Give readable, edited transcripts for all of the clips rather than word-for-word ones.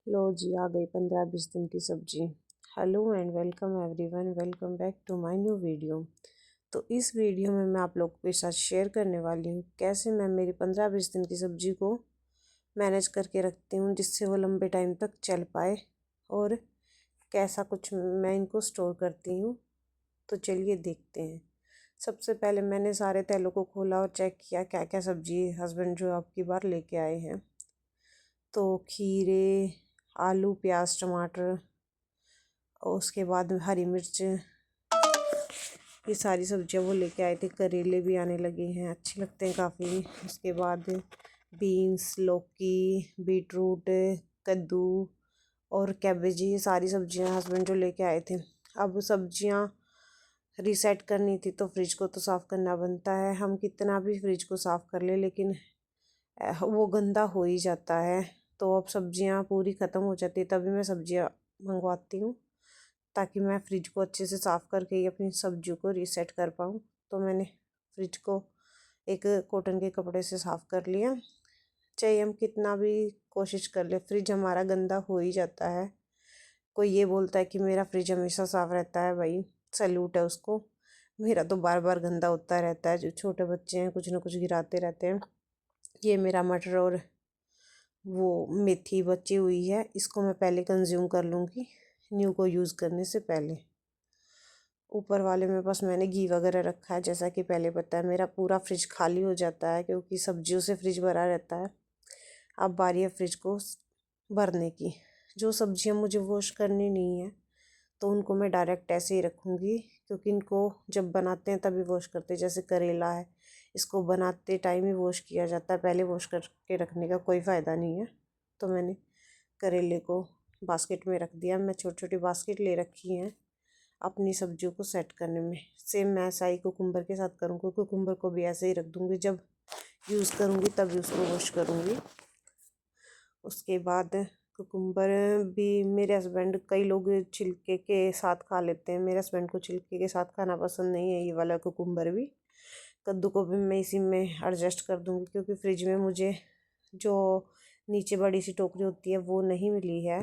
लो जी, आ गई 15-20 दिन की सब्जी। Hello and welcome everyone, welcome back to my new video. तो इस वीडियो में मैं आप लोगों के साथ शेयर करने वाली हूँ कैसे मैं मेरी 15-20 दिन की सब्जी को मैनेज करके रखती हूँ जिससे वो लंबे टाइम तक चल पाए, और कैसा कुछ मैं इनको स्टोर करती हूँ। तो चलिए देखते हैं। सबसे पहले मैंने सारे तेलों को खोला और चेक किया क्या क्या सब्जी हस्बैंड जो आपकी बार लेके आए हैं। तो खीरे, आलू, प्याज, टमाटर और उसके बाद हरी मिर्च, ये सारी सब्जियां वो लेके आए थे। करेले भी आने लगे हैं, अच्छे लगते हैं काफ़ी। उसके बाद बीन्स, लौकी, बीटरूट, कद्दू और कैबेज, ये सारी सब्जियां हस्बैंड जो लेके आए थे। अब सब्जियां रीसेट करनी थी तो फ्रिज को तो साफ़ करना बनता है। हम कितना भी फ्रिज को साफ़ कर ले लेकिन वो गंदा हो ही जाता है। तो अब सब्जियां पूरी ख़त्म हो जाती है तभी मैं सब्जियां मंगवाती हूँ, ताकि मैं फ्रिज को अच्छे से साफ़ करके ही अपनी सब्जियों को रीसेट कर पाऊँ। तो मैंने फ्रिज को एक कॉटन के कपड़े से साफ़ कर लिया। चाहे हम कितना भी कोशिश कर ले, फ्रिज हमारा गंदा हो ही जाता है। कोई ये बोलता है कि मेरा फ्रिज हमेशा साफ़ रहता है, भाई सैल्यूट है उसको। मेरा तो बार बार गंदा होता रहता है। जो छोटे बच्चे हैं कुछ ना कुछ गिराते रहते हैं। ये मेरा मटर और वो मेथी बची हुई है, इसको मैं पहले कंज्यूम कर लूँगी न्यू को यूज़ करने से पहले। ऊपर वाले में बस मैंने घी वगैरह रखा है। जैसा कि पहले पता है मेरा पूरा फ्रिज खाली हो जाता है क्योंकि सब्जियों से फ्रिज भरा रहता है। अब बारी है फ्रिज को भरने की। जो सब्जियां मुझे वॉश करनी नहीं है तो उनको मैं डायरेक्ट ऐसे ही रखूँगी, क्योंकि इनको जब बनाते हैं तभी वॉश करते हैं। जैसे करेला है, इसको बनाते टाइम ही वॉश किया जाता है, पहले वॉश करके रखने का कोई फ़ायदा नहीं है। तो मैंने करेले को बास्केट में रख दिया। मैं छोटी छोटी बास्केट ले रखी हैं अपनी सब्जियों को सेट करने में। सेम मैं ऐसा ही कुकुम्बर के साथ करूँगी। कुकुम्बर को भी ऐसे ही रख दूँगी, जब यूज़ करूँगी तभी उसको वॉश करूँगी। उसके बाद कुकुम्बर भी मेरे हस्बैंड, कई लोग छिलके के साथ खा लेते हैं, मेरे हस्बैंड को छिलके के साथ खाना पसंद नहीं है। ये वाला कुकुम्बर भी, कद्दू को भी मैं इसी में एडजस्ट कर दूँगी, क्योंकि फ्रिज में मुझे जो नीचे बड़ी सी टोकरी होती है वो नहीं मिली है।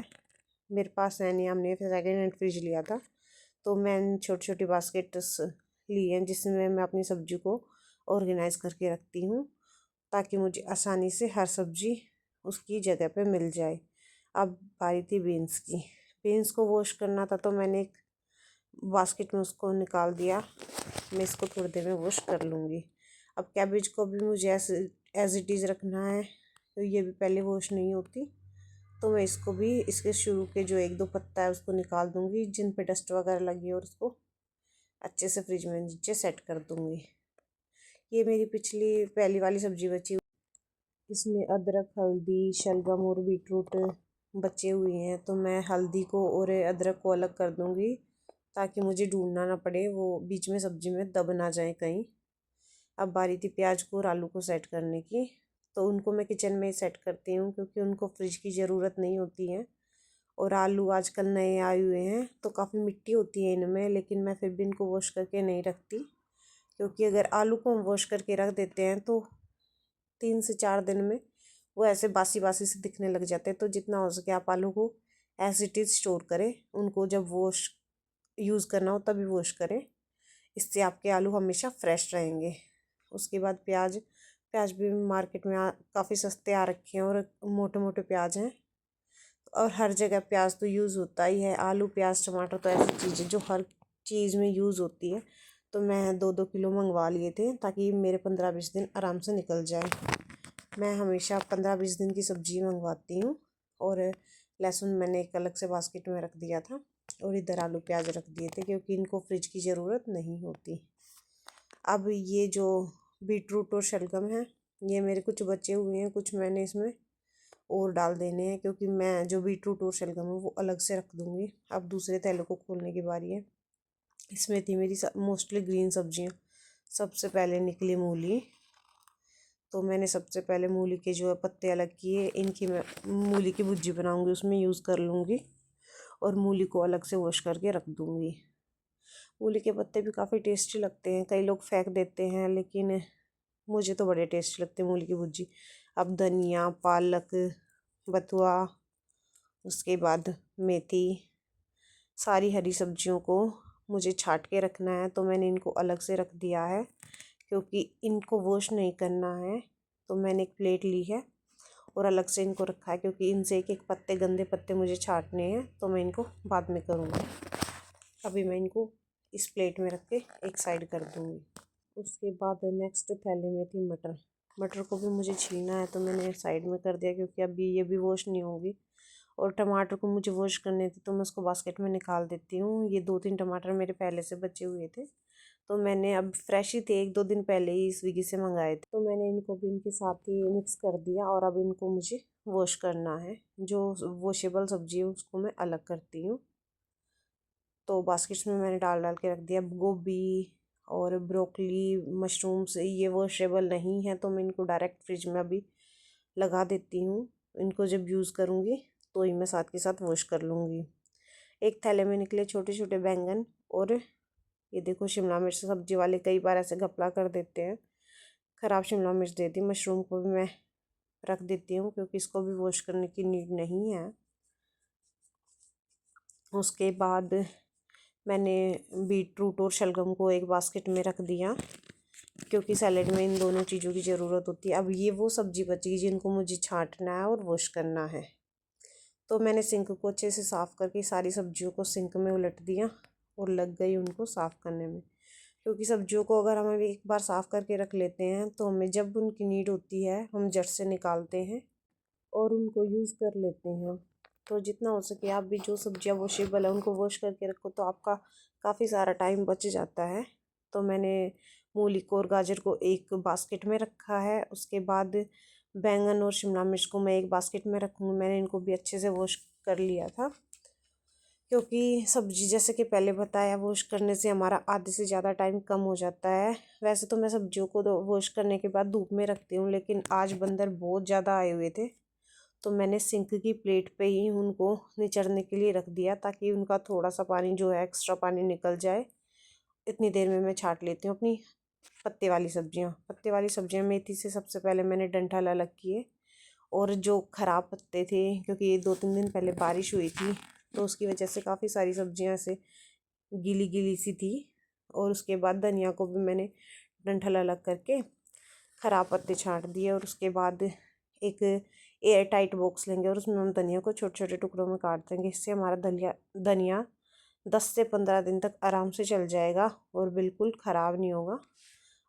मेरे पास है नहीं, हमने सेकेंड हैंड फ्रिज लिया था। तो मैंने छोटी छोटी बास्केट्स ली हैं जिसमें मैं अपनी सब्जी को ऑर्गेनाइज करके रखती हूँ, ताकि मुझे आसानी से हर सब्जी उसकी जगह पे मिल जाए। अब बारी थी बीन्स की। बीन्स को वॉश करना था तो मैंने एक बास्केट में उसको निकाल दिया। मैं इसको थोड़ी देर में वॉश कर लूँगी। अब कैबेज को भी मुझे एज इट इज़ रखना है, तो ये भी पहले वॉश नहीं होती। तो मैं इसको भी, इसके शुरू के जो एक दो पत्ता है उसको निकाल दूँगी जिन पे डस्ट वगैरह लगी है, और उसको अच्छे से फ्रिज में नीचे सेट कर दूँगी। ये मेरी पिछली पहली वाली सब्जी बची, इसमें अदरक, हल्दी, शलगम और बीटरूट बचे हुए हैं। तो मैं हल्दी को और अदरक को अलग कर दूँगी, ताकि मुझे ढूंढना ना पड़े, वो बीच में सब्जी में दब ना जाए कहीं। अब बारी थी प्याज को और आलू को सेट करने की। तो उनको मैं किचन में ही सेट करती हूँ, क्योंकि उनको फ्रिज की ज़रूरत नहीं होती है। और आलू आजकल नए आए हुए हैं तो काफ़ी मिट्टी होती है इनमें, लेकिन मैं फिर भी इनको वॉश करके नहीं रखती, क्योंकि अगर आलू को हम वॉश करके रख देते हैं तो 3 से 4 दिन में वो ऐसे बासी बासी से दिखने लग जाते हैं। तो जितना हो सके आप आलू को एज इट इज़ स्टोर करें, उनको जब वॉश यूज़ करना हो तभी वॉश करें। इससे आपके आलू हमेशा फ्रेश रहेंगे। उसके बाद प्याज, प्याज भी मार्केट में काफ़ी सस्ते आ रखे हैं और मोटे मोटे प्याज हैं। और हर जगह प्याज तो यूज़ होता ही है। आलू, प्याज, टमाटर तो ऐसी चीज़ें जो हर चीज़ में यूज़ होती है। तो मैं 2-2 किलो मंगवा लिए थे, ताकि मेरे 15-20 दिन आराम से निकल जाए। मैं हमेशा 15-20 दिन की सब्ज़ी मंगवाती हूँ। और लहसुन मैंने एक अलग से बास्केट में रख दिया था, और इधर आलू प्याज रख दिए थे, क्योंकि इनको फ्रिज की ज़रूरत नहीं होती। अब ये जो बीटरूट और शलगम है, ये मेरे कुछ बचे हुए हैं, कुछ मैंने इसमें और डाल देने हैं, क्योंकि मैं जो बीटरूट और शलगम है वो अलग से रख दूँगी। अब दूसरे थैलों को खोलने की बारी है। इसमें थी मेरी मोस्टली ग्रीन सब्जियाँ। सबसे पहले निकली मूली। तो मैंने सबसे पहले मूली के जो है पत्ते अलग किए, इनकी मैं मूली की भुर्जी बनाऊँगी, उसमें यूज़ कर लूँगी। और मूली को अलग से वॉश करके रख दूँगी। मूली के पत्ते भी काफ़ी टेस्टी लगते हैं, कई लोग फेंक देते हैं, लेकिन मुझे तो बड़े टेस्टी लगते हैं मूली की भुर्जी। अब धनिया, पालक, बथुआ उसके बाद मेथी, सारी हरी सब्जियों को मुझे छाट के रखना है। तो मैंने इनको अलग से रख दिया है क्योंकि इनको वॉश नहीं करना है। तो मैंने एक प्लेट ली है और अलग से इनको रखा है क्योंकि इनसे एक एक पत्ते, गंदे पत्ते मुझे छाटने हैं। तो मैं इनको बाद में करूँगी। अभी मैं इनको इस प्लेट में रख के एक साइड कर दूँगी। उसके बाद नेक्स्ट थैले में थी मटर। मटर को भी मुझे छीलना है तो मैंने साइड में कर दिया क्योंकि अभी ये भी वॉश नहीं होगी। और टमाटर को मुझे वॉश करने थे तो मैं उसको बास्केट में निकाल देती हूँ। ये 2-3 टमाटर मेरे पहले से बचे हुए थे तो मैंने अब फ्रेश ही थे, 1-2 दिन पहले ही स्विगी से मंगाए थे। तो मैंने इनको भी इनके साथ ही मिक्स कर दिया और अब इनको मुझे वॉश करना है। जो वॉशेबल सब्जी है उसको मैं अलग करती हूँ। तो बास्केट्स में मैंने डाल डाल के रख दिया। गोभी और ब्रोकली, मशरूम्स ये वॉशेबल नहीं है तो मैं इनको डायरेक्ट फ्रिज में अभी लगा देती हूँ। इनको जब यूज़ करूँगी तो ही मैं साथ के साथ वॉश कर लूँगी। एक थैले में निकले छोटे छोटे बैंगन और ये देखो शिमला मिर्च। सब्जी वाले कई बार ऐसे घपला कर देते हैं, ख़राब शिमला मिर्च दे दी। मशरूम को भी मैं रख देती हूँ क्योंकि इसको भी वॉश करने की नीड नहीं है। उसके बाद मैंने बीट रूट और शलगम को एक बास्केट में रख दिया क्योंकि सैलेड में इन दोनों चीज़ों की ज़रूरत होती है। अब ये वो सब्ज़ी बची जिनको मुझे छांटना है और वॉश करना है। तो मैंने सिंक को अच्छे से साफ़ करके सारी सब्जियों को सिंक में उलट दिया और लग गई उनको साफ़ करने में। क्योंकि सब्जियों को अगर हम एक बार साफ़ करके रख लेते हैं तो हमें जब उनकी नीड होती है हम झट से निकालते हैं और उनको यूज़ कर लेते हैं। तो जितना हो सके आप भी जो सब्जियां वॉशेबल है उनको वॉश करके रखो तो आपका काफ़ी सारा टाइम बच जाता है। तो मैंने मूली को और गाजर को एक बास्केट में रखा है। उसके बाद बैंगन और शिमला मिर्च को मैं एक बास्केट में रखूँगी। मैंने इनको भी अच्छे से वॉश कर लिया था क्योंकि सब्जी जैसे कि पहले बताया वॉश करने से हमारा आधे से ज़्यादा टाइम कम हो जाता है। वैसे तो मैं सब्जियों को वॉश करने के बाद धूप में रखती हूँ लेकिन आज बंदर बहुत ज़्यादा आए हुए थे तो मैंने सिंक की प्लेट पे ही उनको निचड़ने के लिए रख दिया ताकि उनका थोड़ा सा पानी जो है एक्स्ट्रा पानी निकल जाए। इतनी देर में मैं छांट लेती हूँ अपनी पत्ते वाली सब्जियाँ। मेथी से सबसे पहले मैंने डंठल अलग किए और जो ख़राब पत्ते थे क्योंकि ये 2-3 दिन पहले बारिश हुई थी तो उसकी वजह से काफ़ी सारी सब्जियाँ ऐसे गीली गीली सी थी। और उसके बाद धनिया को भी मैंने डंठल अलग करके ख़राब पत्ते छांट दिए। और उसके बाद एक एयर टाइट बॉक्स लेंगे और उसमें हम धनिया को छोटे छोटे टुकड़ों में काट देंगे। इससे हमारा धनिया 10 से 15 दिन तक आराम से चल जाएगा और बिल्कुल ख़राब नहीं होगा।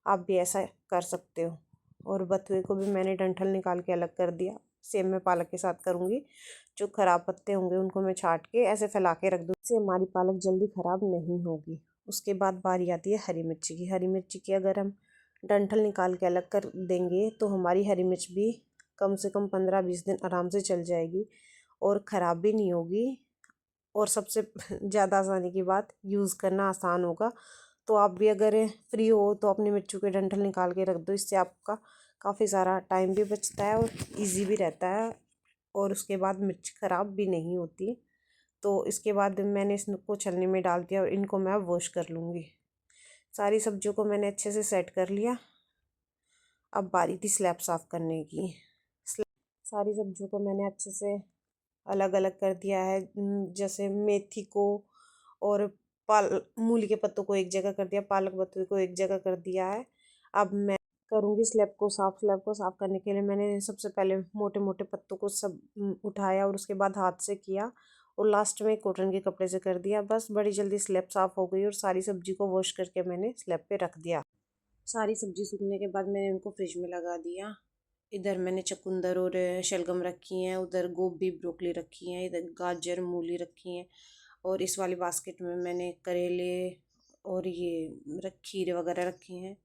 आप भी ऐसा कर सकते हो। और बथुए को भी मैंने डंठल निकाल के अलग कर दिया। सेम मैं पालक के साथ करूँगी। जो ख़राब पत्ते होंगे उनको मैं छांट के ऐसे फैला के रख दूँ, इससे हमारी पालक जल्दी ख़राब नहीं होगी। उसके बाद बारी आती है हरी मिर्ची की। हरी मिर्ची की अगर हम डंठल निकाल के अलग कर देंगे तो हमारी हरी मिर्च भी कम से कम 15-20 दिन आराम से चल जाएगी और ख़राब भी नहीं होगी। और सबसे ज़्यादा आसानी की बात, यूज़ करना आसान होगा। तो आप भी अगर फ्री हो तो अपनी मिर्चों के डंठल निकाल के रख दो। इससे आपका काफ़ी सारा टाइम भी बचता है और इजी भी रहता है और उसके बाद मिर्च ख़राब भी नहीं होती। तो इसके बाद मैंने इसको छलनी में डाल दिया और इनको मैं वॉश कर लूँगी। सारी सब्जियों को मैंने अच्छे से सेट कर लिया। अब बारी थी स्लैब साफ़ करने की। सारी सब्जियों को मैंने अच्छे से अलग अलग कर दिया है। जैसे मेथी को और मूली के पत्तों को एक जगह कर दिया, पालक बथुए को एक जगह कर दिया है। अब मैं करूँगी स्लैब को साफ़। स्लैब को साफ़ करने के लिए मैंने सबसे पहले मोटे मोटे पत्तों को सब उठाया और उसके बाद हाथ से किया और लास्ट में कॉटन के कपड़े से कर दिया। बस बड़ी जल्दी स्लैब साफ़ हो गई और सारी सब्जी को वॉश करके मैंने स्लैब पे रख दिया। सारी सब्जी सूखने के बाद मैंने उनको फ्रिज में लगा दिया। इधर मैंने चुकंदर और शलगम रखी हैं, उधर गोभी ब्रोकली रखी हैं, इधर गाजर मूली रखी हैं और इस वाली बास्केट में मैंने करेले और ये खीरे वगैरह रखी हैं।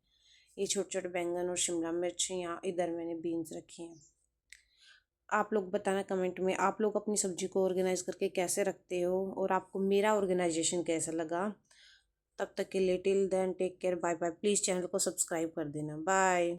ये छोटे छोटे बैंगन और शिमला मिर्च, यहाँ इधर मैंने बीन्स रखी हैं। आप लोग बताना कमेंट में आप लोग अपनी सब्जी को ऑर्गेनाइज करके कैसे रखते हो और आपको मेरा ऑर्गेनाइजेशन कैसा लगा। तब तक के लिए till then take care, bye bye. Please channel को सब्सक्राइब कर देना। बाय।